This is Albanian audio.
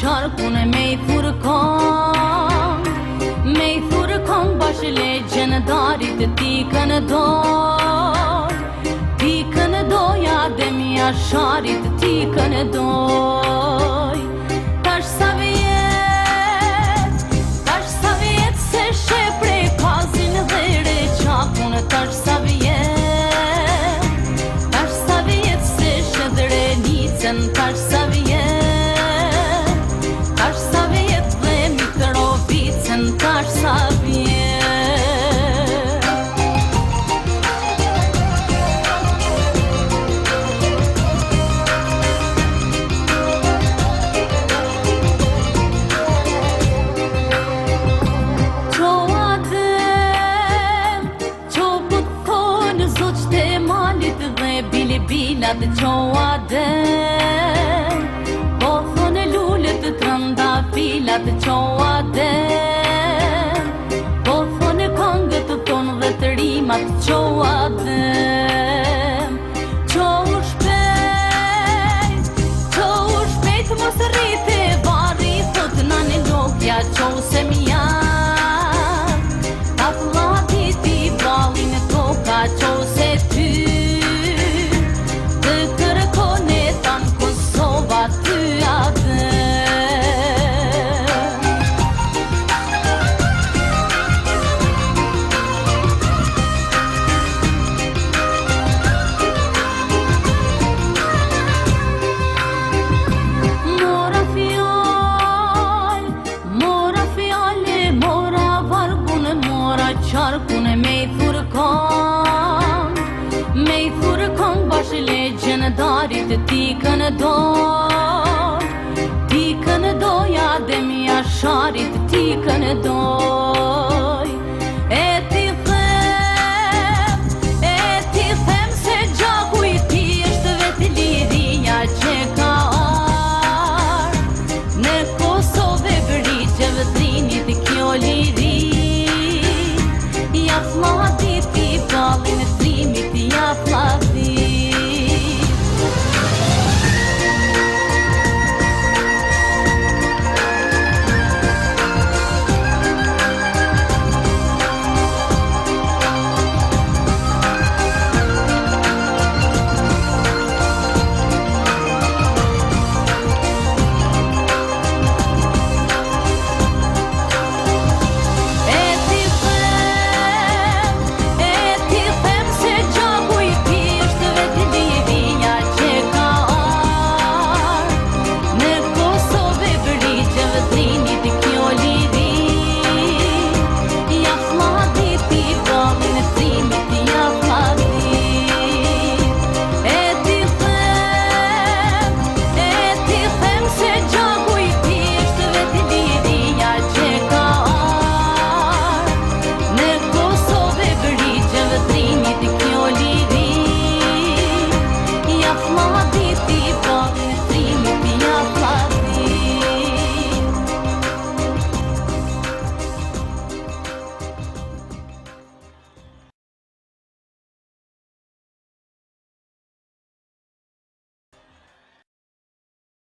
qarkun e me i thurkon, me i thurkon bash legjen darit tikën doj, tikën doja dhe mja sharit tikën doj. Tash sa vjet se she prej kazin dhe reqakun, tash sa vjet se she dhe renicën, tash sa vjet dhe Mitrovicën, tash sa vjet. Bilat qoa den, po thone lullet të trëndafilat qoa den, po thone këngët të tonë dhe të rimat qoa den. Qohu shpejt mos rrite vari, thot nani lokja qohu se mja, ta flatit i balin toka qohu se ty. Qarkun e me i thurkon bash legjen darit tikën doj, tikën doja dhe mja sharit tikën doj.